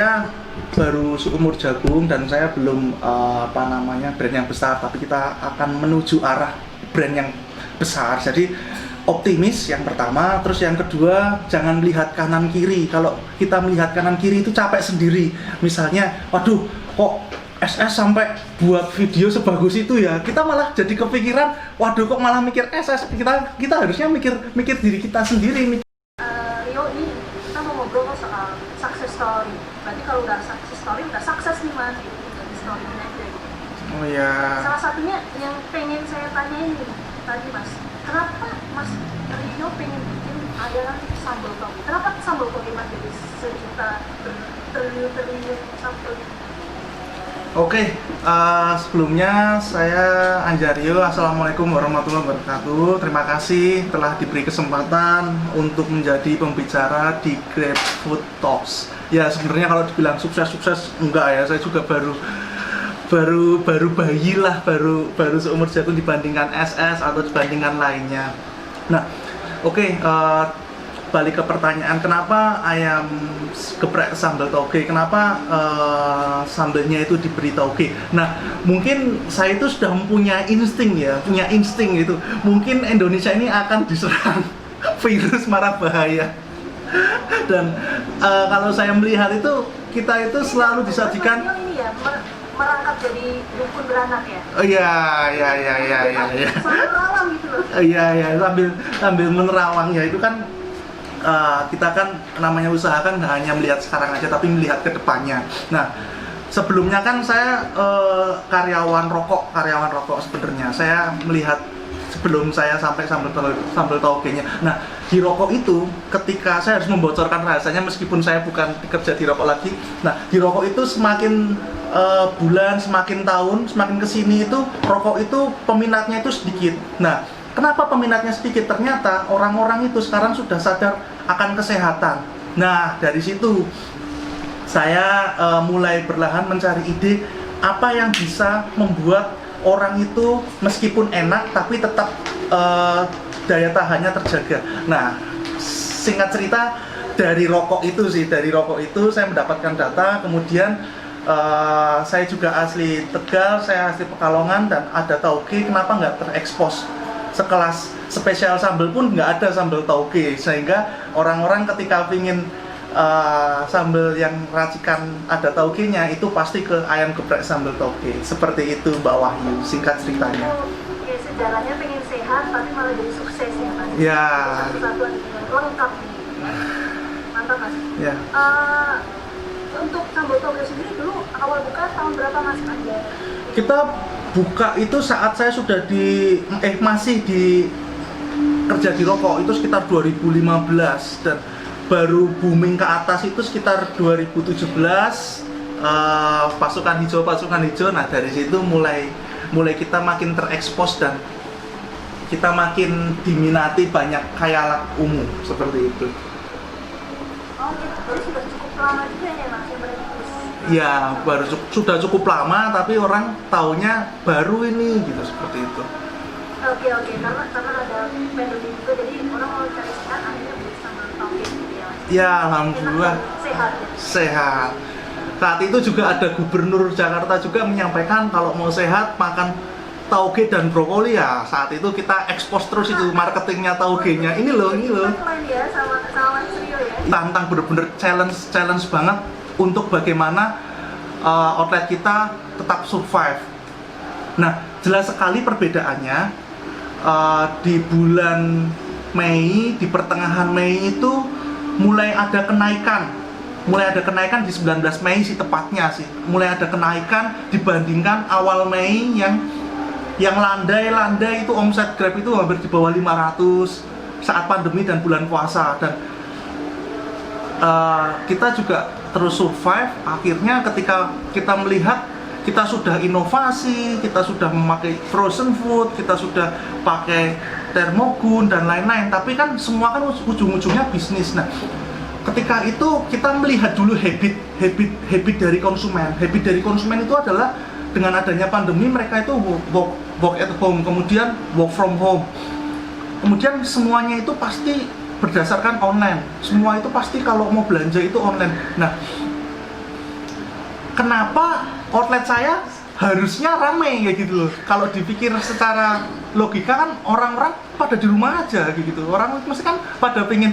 Saya baru seumur jagung dan saya belum brand yang besar, tapi kita akan menuju arah brand yang besar. Jadi optimis yang pertama, terus yang kedua jangan melihat kanan kiri. Kalau kita melihat kanan kiri itu capek sendiri. Misalnya, waduh kok SS sampai buat video sebagus itu ya, kita malah jadi kepikiran, waduh kok malah mikir SS. Kita harusnya mikir diri kita sendiri. Rio, ini kita mau ngobrol soal success story. Berarti kalau udah success story, udah sukses nih mas, gitu. Jadi story aja gitu. Oh ya. Salah satunya yang pengen saya tanyain nih tadi mas, kenapa mas Rio pengen bikin adalah sambal toge? Kenapa sambal toge mas jadi sejuta triliun sambal? Oke, sebelumnya saya Anjario. Assalamualaikum warahmatullahi wabarakatuh. Terima kasih telah diberi kesempatan untuk menjadi pembicara di GrabFood Talks. Ya sebenarnya kalau dibilang sukses enggak ya, saya juga baru bayi lah, baru seumur jagung dibandingkan SS atau dibandingkan lainnya. Nah, oke, balik ke pertanyaan kenapa ayam geprek sambal toge, kenapa sambalnya itu diberi toge. Nah, mungkin saya itu sudah punya insting gitu. Mungkin Indonesia ini akan diserang virus marah bahaya. Dan kalau saya melihat itu, kita itu selalu disajikan ini ya, merangkap jadi dukun beranak ya? Oh iya. Sambil merawang gitu loh. Iya, sambil menerawang ya, itu kan kita kan namanya usaha kan nggak hanya melihat sekarang aja tapi melihat ke depannya. Nah, sebelumnya kan saya karyawan rokok sebenarnya. Saya melihat sebelum saya sampai sambal togenya. Nah, di rokok itu ketika saya harus membocorkan rahasianya meskipun saya bukan kerja di rokok lagi. Nah, di rokok itu semakin bulan, semakin tahun, semakin kesini itu rokok itu peminatnya itu sedikit. Nah, kenapa peminatnya sedikit? Ternyata orang-orang itu sekarang sudah sadar akan kesehatan. Nah, dari situ saya mulai perlahan mencari ide apa yang bisa membuat orang itu meskipun enak tapi tetap daya tahannya terjaga. Nah, singkat cerita dari rokok itu saya mendapatkan data, kemudian saya juga asli Tegal, saya asli Pekalongan dan ada tauge, kenapa nggak terekspos? Sekelas spesial sambal pun nggak ada sambal tauge, sehingga orang-orang ketika ingin sambal yang racikan ada taugenya itu pasti ke ayam geprek sambal tauge. Seperti itu Mbak Wahyu, singkat ceritanya. Oke, sejarahnya pengen sehat tapi malah jadi sukses ya mas? Ya. Satu-satuan lengkap nih. Mantap mas. Ya. Untuk sambal toge sendiri dulu awal buka tahun berapa mas? Kita buka itu saat saya sudah masih di kerja di rokok itu sekitar 2015 dan baru booming ke atas itu sekitar 2017 pasukan hijau. Nah, dari situ mulai kita makin terekspos dan kita makin diminati banyak khayalak umum seperti itu. Oh gitu, jadi sudah cukup lama juga ya mas yang berintis? Ya, sudah cukup lama tapi orang taunya baru ini gitu, seperti itu. Oke, karena ada pandemi juga jadi orang mau cari sehat akhirnya beli sambal toge gitu ya mas? Ya, alhamdulillah sehat. Saat itu juga ada gubernur Jakarta juga menyampaikan kalau mau sehat makan tauge dan brokoli ya. Saat itu kita ekspos terus itu marketingnya taugenya. Ini loh. Lain ya sama Mas Rio ya. Tantang bener-bener challenge banget untuk bagaimana outlet kita tetap survive. Nah, jelas sekali perbedaannya di bulan Mei, di pertengahan Mei itu mulai ada kenaikan di 19 Mei sih tepatnya sih. Mulai ada kenaikan dibandingkan awal Mei yang landai itu omset Grab itu hampir di bawah 500 saat pandemi dan bulan puasa, dan kita juga terus survive. Akhirnya ketika kita melihat kita sudah inovasi, kita sudah memakai frozen food, kita sudah pakai termogun dan lain-lain, tapi kan semua kan ujung-ujungnya bisnis. Nah, ketika itu kita melihat dulu habit dari konsumen. Habit dari konsumen itu adalah dengan adanya pandemi mereka itu work at home, kemudian work from home. Kemudian semuanya itu pasti berdasarkan online. Semua itu pasti kalau mau belanja itu online. Nah, kenapa outlet saya harusnya ramai kayak gitu loh. Kalau dipikir secara logika kan orang-orang pada di rumah aja kayak gitu. Orang mesti kan pada pengen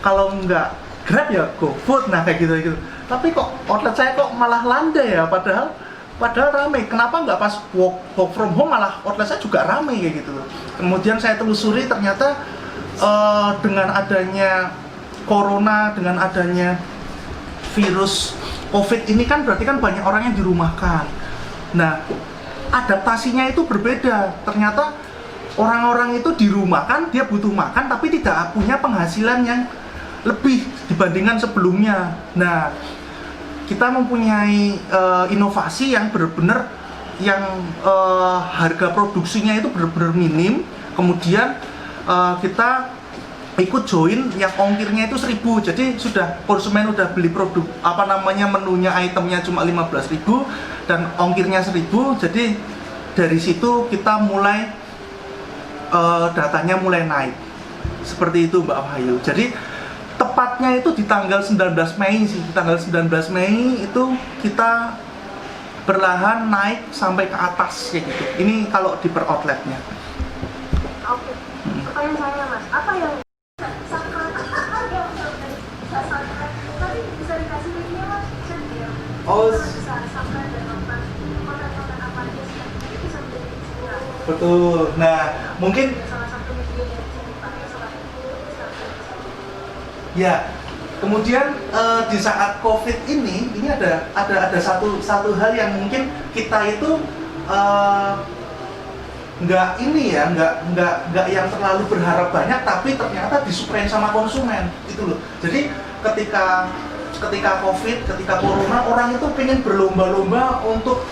kalau nggak Grab ya GoFood, nah kayak gitu. Tapi kok outlet saya kok malah landai ya, padahal ramai. Kenapa nggak pas work from home malah outlet saya juga ramai kayak gitu loh. Kemudian saya telusuri ternyata dengan adanya corona, dengan adanya virus COVID ini kan berarti kan banyak orang yang dirumahkan. Nah, adaptasinya itu berbeda. Ternyata orang-orang itu dirumahkan, dia butuh makan tapi tidak punya penghasilan yang lebih dibandingkan sebelumnya. Nah, kita mempunyai inovasi yang benar-benar yang harga produksinya itu benar-benar minim. Kemudian kita ikut join yang ongkirnya itu 1.000. Jadi sudah konsumen udah beli produk menunya, itemnya cuma 15.000 dan ongkirnya 1.000. Jadi dari situ kita mulai datanya mulai naik. Seperti itu Mbak Wahyu. Jadi tepatnya itu di tanggal 19 Mei sih. Di tanggal 19 Mei itu kita perlahan naik sampai ke atas kayak gitu. Ini kalau di per outletnya. Oke. Pertanyaan saya Mas, apa yang tadi bisa dikasih linknya Mas? Oh, bisa subscribe dan nonton konten-konten apa aja sih? Itu bisa menjadi inspirasi. betul. Nah, mungkin Salah satu media yang bisa dipakai salah satu ya, kemudian di saat COVID ini ada satu hal yang mungkin kita itu nggak yang terlalu berharap banyak, tapi ternyata disupply sama konsumen gitu loh. Jadi ketika COVID, ketika corona, orang itu pengen berlomba-lomba untuk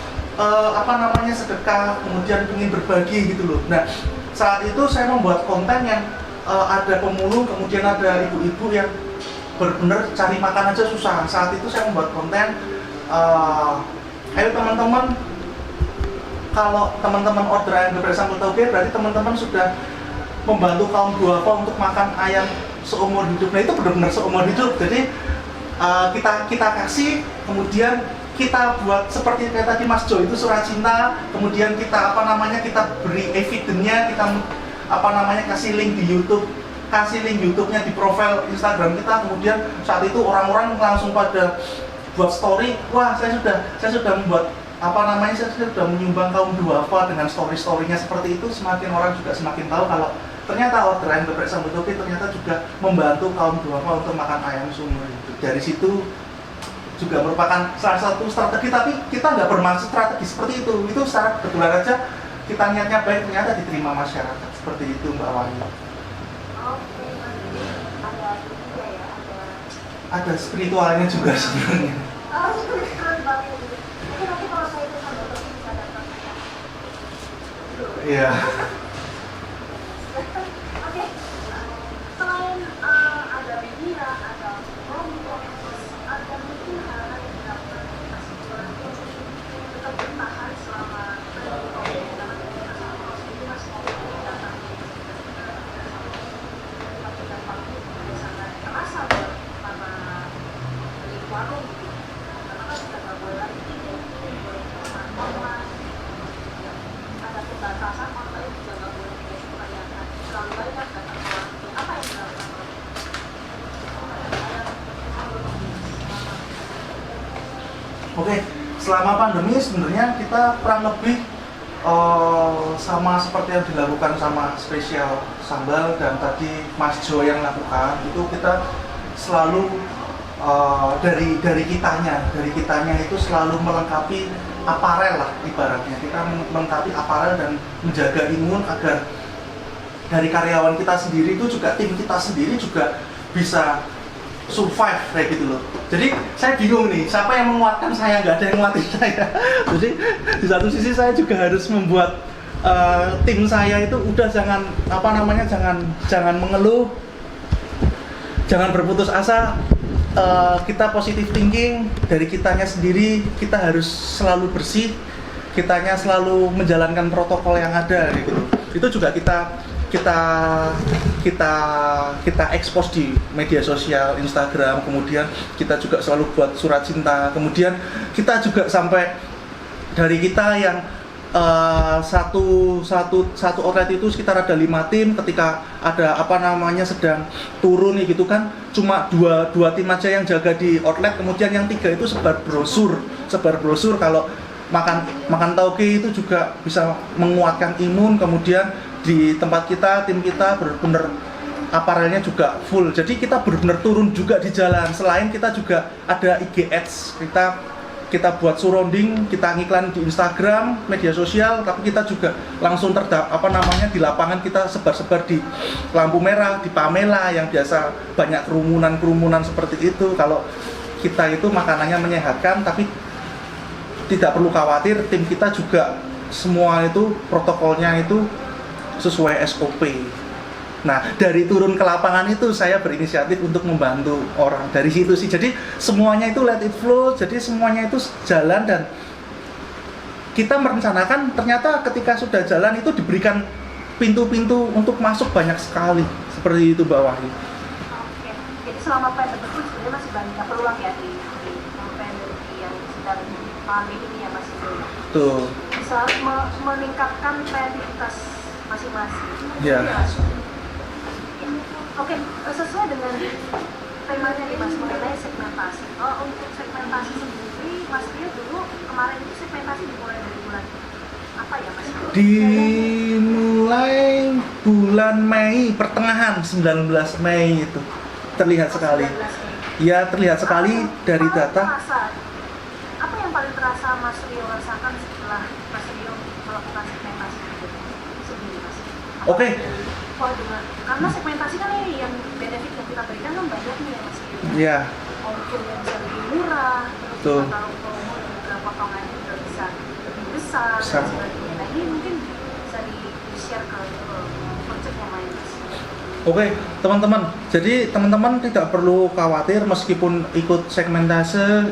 sedekah, kemudian pengen berbagi gitu loh. Nah, saat itu saya membuat konten yang ada pemulung, kemudian ada ibu-ibu yang benar-benar cari makan aja susah. Saat itu saya membuat konten, ayo teman-teman, kalau teman-teman order ayam geprek sambal tauge, berarti teman-teman sudah membantu kaum duafa untuk makan ayam seumur hidup. Nah, itu benar-benar seumur hidup. Jadi kita kasih, kemudian kita buat seperti kayak tadi Mas Jo itu surat cinta, kemudian kita kita beri evidence-nya, kita kasih link di YouTube, kasih link YouTube-nya di profil Instagram kita. Kemudian saat itu orang-orang langsung pada buat story, wah saya sudah membuat saya sudah menyumbang kaum duafa dengan story-storynya seperti itu. Semakin orang juga semakin tahu kalau ternyata order ayam geprek sambal tauge ternyata juga membantu kaum duafa untuk makan ayam seumur hidup. Dari situ juga merupakan salah satu strategi, tapi kita nggak bermaksud strategi seperti itu. Itu secara kebetulan aja kita niatnya baik, ternyata diterima masyarakat. Seperti itu Mbak Wahyu. Oke, ada juga ya, Ada spiritualnya juga sebenarnya. keren banget gitu. Mungkin nanti kalau saya itu sambal tauge bisa datang ya. Iya. Oke, selain ada media, ada promo, ada mungkin hal-hal yang dilakukan masih kurang tetap bertahan selama COVID dalam aktivitas ini Mas mau datang tapi dampaknya juga sangat terasa buat para pemilik warung gitu. Karena kan sudah nggak boleh lagi online, ada pembatasan online juga nggak boleh dikasih terlalu banyak datang ke warung. Apa yang dilakukan oleh Oke, selama pandemi sebenarnya kita kurang lebih sama seperti yang dilakukan sama spesial sambal dan tadi Mas Jo yang lakukan, itu kita selalu dari kitanya itu selalu melengkapi aparel lah ibaratnya. Kita melengkapi aparel dan menjaga imun agar dari karyawan kita sendiri itu juga tim kita sendiri juga bisa survive kayak gitu loh. Jadi saya bingung nih, siapa yang menguatkan saya? Nggak ada yang nguatin saya. Jadi di satu sisi saya juga harus membuat tim saya itu udah jangan jangan mengeluh, jangan berputus asa. Kita positive thinking dari kitanya sendiri, kita harus selalu bersih, kitanya selalu menjalankan protokol yang ada gitu. Itu juga kita kita expose di media sosial Instagram, kemudian kita juga selalu buat surat cinta, kemudian kita juga sampai dari kita yang satu outlet itu sekitar ada 5 tim, ketika ada sedang turun nih gitu kan, cuma dua tim aja yang jaga di outlet, kemudian yang 3 itu sebar brosur kalau makan tauge itu juga bisa menguatkan imun. Kemudian di tempat kita, tim kita benar-benar aparelnya juga full, jadi kita benar-benar turun juga di jalan. Selain kita juga ada IG ads, kita buat surrounding, kita ngiklan di Instagram, media sosial, tapi kita juga langsung di lapangan kita sebar-sebar di lampu merah, di Pamela yang biasa banyak kerumunan seperti itu. Kalau kita itu makanannya menyehatkan, tapi tidak perlu khawatir, tim kita juga semua itu protokolnya itu sesuai SOP. Nah, dari turun ke lapangan itu saya berinisiatif untuk membantu orang dari situ sih. Jadi semuanya itu let it flow, jadi semuanya itu jalan, dan kita merencanakan ternyata ketika sudah jalan itu diberikan pintu-pintu untuk masuk banyak sekali. Seperti itu Mbak Wahyu. Oke, jadi selama pandemi itu sebenarnya masih banyak peluang ya di pandemi yang sedang pandemi ini ya Mas. Tuh. Bisa meningkatkan kreativitas masing-masing. Iya. Oke, sesuai dengan temanya nih Mas mengenai segmentasi. Untuk segmentasi sendiri, Mas Rio dulu kemarin itu segmentasi dimulai dari bulan apa ya Mas? Dimulai bulan Mei, pertengahan 19 Mei itu terlihat sekali. 19 Mei. Ya, terlihat sekali dari data. Apa yang paling terasa Mas Rio rasakan setelah Mas Rio melakukan segmentasi itu sendiri Mas? Oke. Karena segmentasi kan ini yang benefit yang kita berikan kan banyak nih ya Mas Rio. Iya. Ongkirnya bisa lebih murah, terus kalau promo juga potongannya juga bisa lebih besar dan sebagainya. Nah ini mungkin bisa di-share ke konsep yang lain Mas. Oke, teman-teman. Jadi teman-teman tidak perlu khawatir meskipun ikut segmentase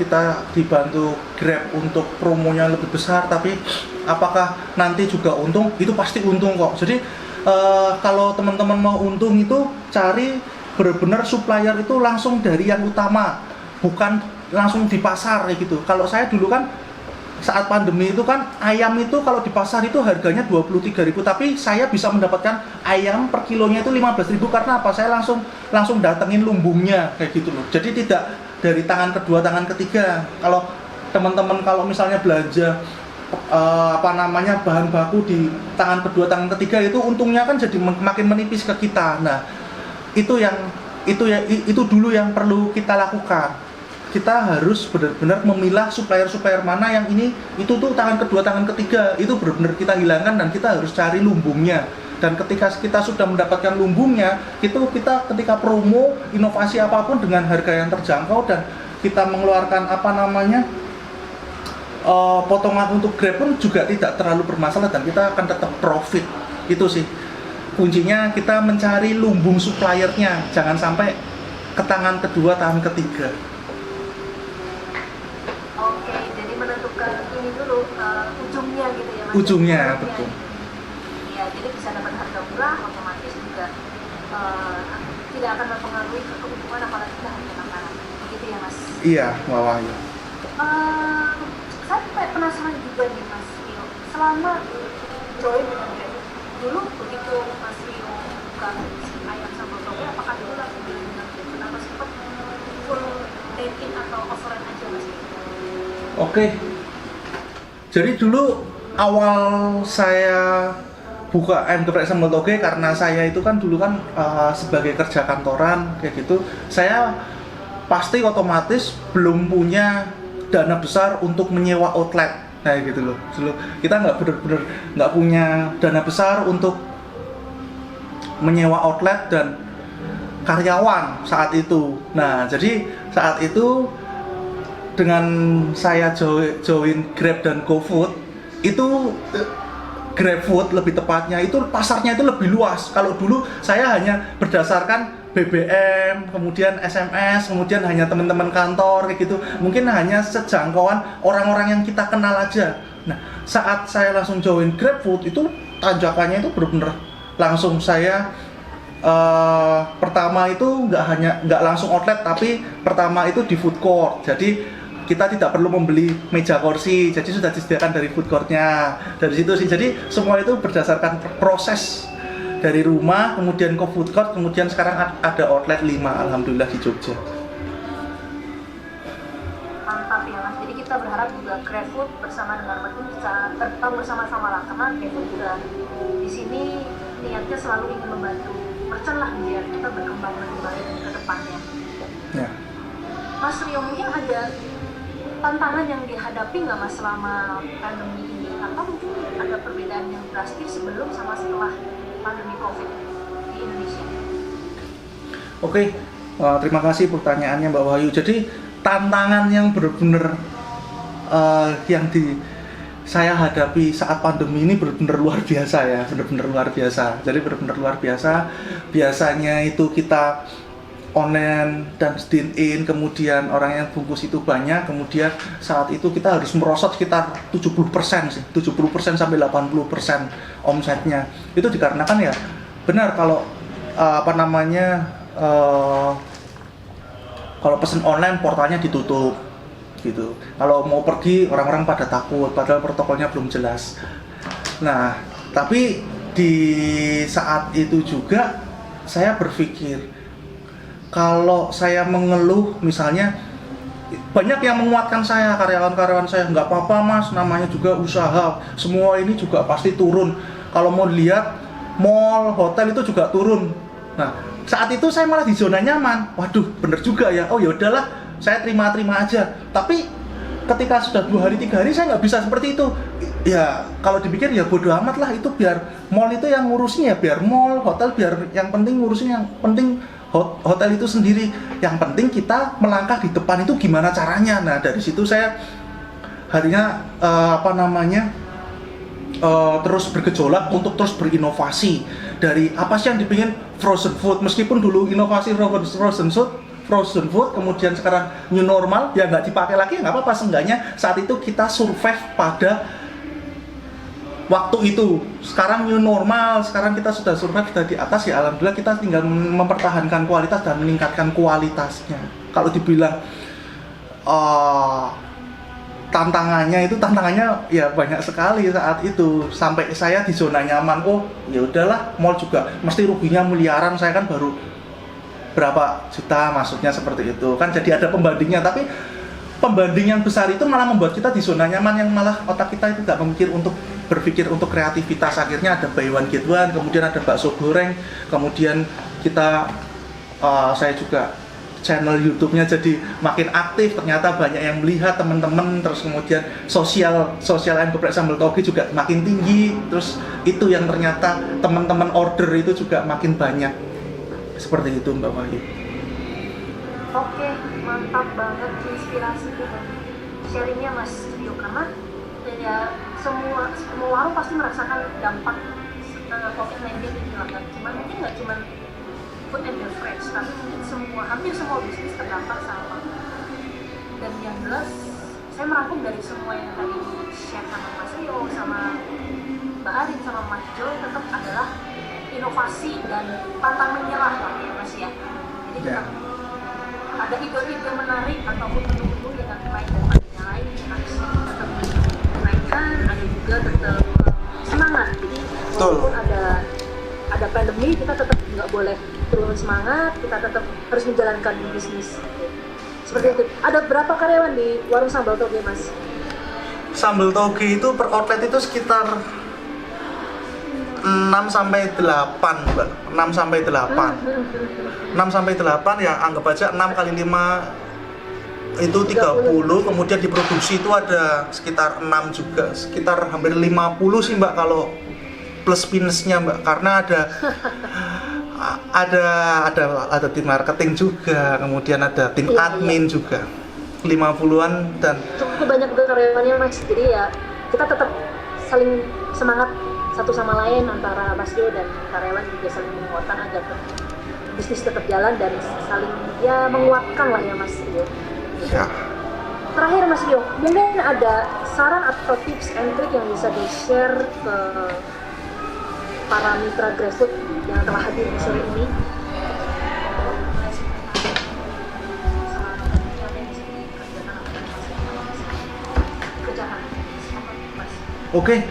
kita dibantu Grab untuk promonya lebih besar, tapi apakah nanti juga untung? Itu pasti untung kok. Jadi kalau teman-teman mau untung itu cari benar-benar supplier itu langsung dari yang utama, bukan langsung di pasar kayak gitu. Kalau saya dulu kan saat pandemi itu kan ayam itu kalau di pasar itu harganya 23.000, tapi saya bisa mendapatkan ayam per kilonya itu 15.000 karena apa? Saya langsung datengin lumbungnya kayak gitu loh. Jadi tidak dari tangan kedua, tangan ketiga. Kalau teman-teman kalau misalnya belanja bahan baku di tangan kedua, tangan ketiga, itu untungnya kan jadi makin menipis ke kita. Nah, itu dulu yang perlu kita lakukan. Kita harus benar-benar memilah supplier mana yang itu tuh tangan kedua, tangan ketiga, itu benar-benar kita hilangkan dan kita harus cari lumbungnya. Dan ketika kita sudah mendapatkan lumbungnya, itu kita ketika promo inovasi apapun dengan harga yang terjangkau dan kita mengeluarkan potongan untuk Grab pun juga tidak terlalu bermasalah dan kita akan tetap profit. Itu sih kuncinya, kita mencari lumbung suppliernya, jangan sampai ke tangan kedua, tangan ketiga. Oke, jadi menentukan ini dulu ujungnya gitu ya Mas. Ujungnya, betul. Iya, jadi bisa dapat harga murah, otomatis juga tidak akan mempengaruhi keuntungan apalagi harga makanan. Begitu ya Mas. Iya, Mbak Wahyu. Saya penasaran juga nih Mas Rio, selama join dengan Grab, dulu begitu Mas Rio buka ayam sambal toge, apakah dulu langsung join dengan Grab? Kenapa sempat full dine-in atau offline aja Mas Rio? Oke, jadi dulu awal saya buka ayam geprek sambal toge, karena saya itu kan dulu kan sebagai kerja kantoran kayak gitu, saya pasti otomatis belum punya dana besar untuk menyewa outlet, kayak gitu loh. Dulu kita nggak punya dana besar untuk menyewa outlet dan karyawan saat itu. Nah, jadi saat itu dengan saya join Grab dan GoFood, itu GrabFood lebih tepatnya itu pasarnya itu lebih luas. Kalau dulu saya hanya berdasarkan BBM, kemudian SMS, kemudian hanya teman-teman kantor kayak gitu. Mungkin hanya sejangkauan orang-orang yang kita kenal aja. Nah, saat saya langsung join GrabFood itu tanjakannya itu benar-benar langsung saya pertama itu nggak langsung outlet, tapi pertama itu di food court. Jadi kita tidak perlu membeli meja kursi, jadi sudah disediakan dari food courtnya. Dari situ sih, jadi semua itu berdasarkan proses dari rumah, kemudian ke food court, kemudian sekarang ada outlet 5 alhamdulillah di Jogja. Mantap ya Mas, jadi kita berharap juga GrabFood bersama dengan Medun bisa berkembang bersama-sama lah, karena GrabFood juga di sini niatnya selalu ingin membantu merchant lah biar kita berkembang lebih baik ke depannya. Ya. Mas Rio, mungkin ada tantangan yang dihadapi nggak Mas selama pandemi ini, atau mungkin ada perbedaan yang drastis sebelum sama setelah pandemi COVID di Indonesia? Oke, terima kasih pertanyaannya Mbak Wahyu. Jadi tantangan yang benar-benar yang saya hadapi saat pandemi ini benar-benar luar biasa ya, benar-benar luar biasa. Jadi benar-benar luar biasa. Biasanya itu kita online dan dine in, kemudian orang yang bungkus itu banyak, kemudian saat itu kita harus merosot sekitar 70% sih, 70% sampai 80% omsetnya. Itu dikarenakan ya benar kalau kalau pesen online portalnya ditutup gitu. Kalau mau pergi orang-orang pada takut, padahal protokolnya belum jelas. Nah, tapi di saat itu juga saya berpikir, kalau saya mengeluh misalnya, banyak yang menguatkan saya, karyawan-karyawan saya, nggak apa-apa Mas, namanya juga usaha, semua ini juga pasti turun. Kalau mau lihat mall, hotel itu juga turun. Nah, saat itu saya malah di zona nyaman. Waduh, bener juga ya. Oh ya udahlah, saya terima-terima aja. Tapi ketika sudah 2 hari 3 hari saya nggak bisa seperti itu. Ya kalau dipikir ya bodo amat lah, itu biar mall itu yang ngurusin, ya biar mall, hotel biar yang penting ngurusin, yang penting hotel itu sendiri. Yang penting kita melangkah di depan itu gimana caranya. Nah dari situ saya harinya terus bergejolak untuk terus berinovasi. Dari apa sih yang dipingin frozen food, meskipun dulu inovasi frozen food, kemudian sekarang new normal, ya nggak dipakai lagi, nggak apa-apa, seenggaknya saat itu kita survive pada waktu itu. Sekarang new normal, sekarang kita sudah survive, sudah di atas, ya alhamdulillah kita tinggal mempertahankan kualitas dan meningkatkan kualitasnya. Kalau dibilang tantangannya ya banyak sekali saat itu, sampai saya di zona nyaman. Oh ya udahlah, mall juga mesti ruginya miliaran, saya kan baru berapa juta, maksudnya seperti itu kan, jadi ada pembandingnya. Tapi pembanding yang besar itu malah membuat kita di zona nyaman, yang malah otak kita itu tidak berpikir untuk kreativitas. Akhirnya ada buy one get one, kemudian ada bakso goreng, kemudian saya juga channel YouTube-nya jadi makin aktif, ternyata banyak yang melihat teman-teman, terus kemudian sosial geprek sambal toge juga makin tinggi, terus itu yang ternyata teman-teman order itu juga makin banyak. Seperti itu Mbak Wahyu. Oke, mantap banget inspirasi dan sharingnya Mas Rio, karena ya semua warung pasti merasakan dampak COVID-19 ini lah, mungkin nggak cuma food and beverage, tapi mungkin hampir semua bisnis terdampak sama. Dan yang jelas, saya merangkum dari semua yang tadi di-share sama Mas Rio, sama Mbak Adin, sama Mas Jo, tetap adalah inovasi dan pantang menyerah lah ya Mas ya. Jadi tetap ada ide-ide menarik ataupun menu-menu yang lain dan yang lain harus tetap dinaikkan, ada juga tetap semangat. Jadi walaupun ada pandemi, kita tetap nggak boleh turun semangat, kita tetap harus menjalankan bisnis. Seperti itu. Ada berapa karyawan di warung sambal toge Mas? Sambal toge itu per outlet itu sekitar 6 sampai 8 Mbak. 6 sampai 8 ya, anggap aja 6 kali 5 itu 30, kemudian diproduksi itu ada sekitar 6 juga, sekitar hampir 50 sih Mbak kalau plus minusnya Mbak, karena ada tim marketing juga, kemudian ada tim admin juga, 50-an dan cukup banyak juga karyawannya Mas. Jadi ya kita tetap saling semangat satu sama lain, antara Mas Rio dan karyawan juga saling menguatkan agar bisnis tetap jalan dan saling ya menguatkan lah ya Mas Rio. Ya. Terakhir Mas Rio, mungkin ada saran atau tips and trick yang bisa di-share ke para mitra grassroots yang telah hadir di sore ini. Oke,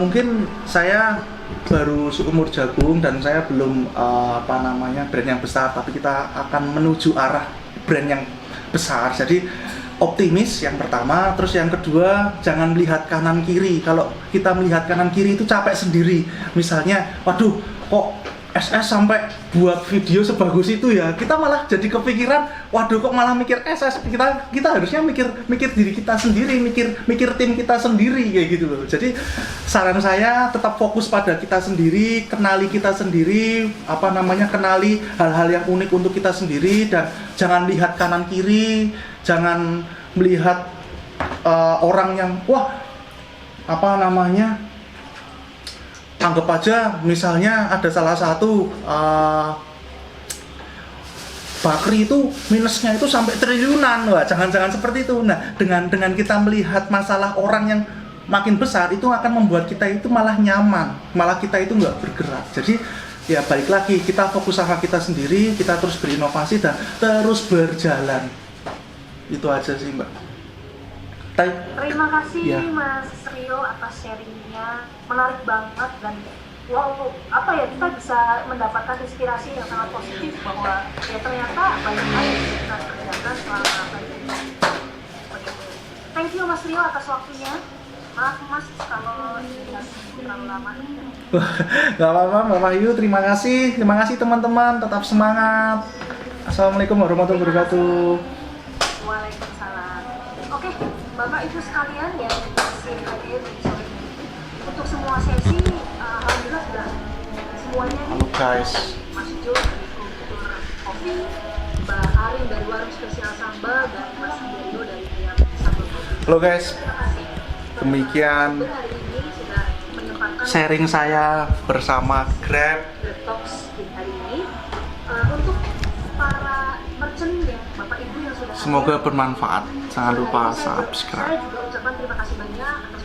mungkin saya baru seumur jagung dan saya belum brand yang besar, tapi kita akan menuju arah brand yang besar. Jadi optimis yang pertama, terus yang kedua jangan melihat kanan kiri. Kalau kita melihat kanan kiri itu capek sendiri. Misalnya, waduh, kok SS sampai buat video sebagus itu ya, kita malah jadi kepikiran, waduh kok malah mikir SS, kita harusnya mikir diri kita sendiri, mikir tim kita sendiri kayak gitu loh. Jadi saran saya tetap fokus pada kita sendiri, kenali kita sendiri, kenali hal-hal yang unik untuk kita sendiri, dan jangan lihat kanan kiri, jangan melihat orang yang anggap aja misalnya ada salah satu bakri itu minusnya itu sampai triliunan. Wah, jangan seperti itu. Nah, dengan kita melihat masalah orang yang makin besar itu akan membuat kita itu malah nyaman, malah kita itu nggak bergerak. Jadi ya balik lagi, kita fokus sama kita sendiri, kita terus berinovasi dan terus berjalan. Itu aja sih, Mbak. Terima kasih ya, Mas Rio atas sharingnya, menarik banget, dan kita bisa mendapatkan inspirasi yang sangat positif bahwa ya ternyata banyak hal yang bisa kita kerjakan selama pandemi. Thank you Mas Rio atas waktunya. Maaf Mas kalau tidak terlalu lama. Gak apa-apa Mbak Wahyu, terima kasih teman-teman, tetap semangat. Assalamualaikum warahmatullahi wabarakatuh. Waalaikumsalam. Oke, Bapak Ibu sekalian yang masih hadir di sore ini, untuk semua sesi alhamdulillah sudah semuanya. Halo guys. Mas Jo dari Kultur Kopi, Mbak Arin dari Warung Spesial Sambal, dan Mas Rio dari Ayam Sambal Kopi. Halo guys. Terima kasih. Demikian Hari ini sudah menyempatkan sharing saya bersama Grab Talks di hari ini. Untuk para merchant yang Bapak Ibu yang sudah semoga bermanfaat. Jangan lupa saya subscribe. juga ucapkan terima kasih banyak atas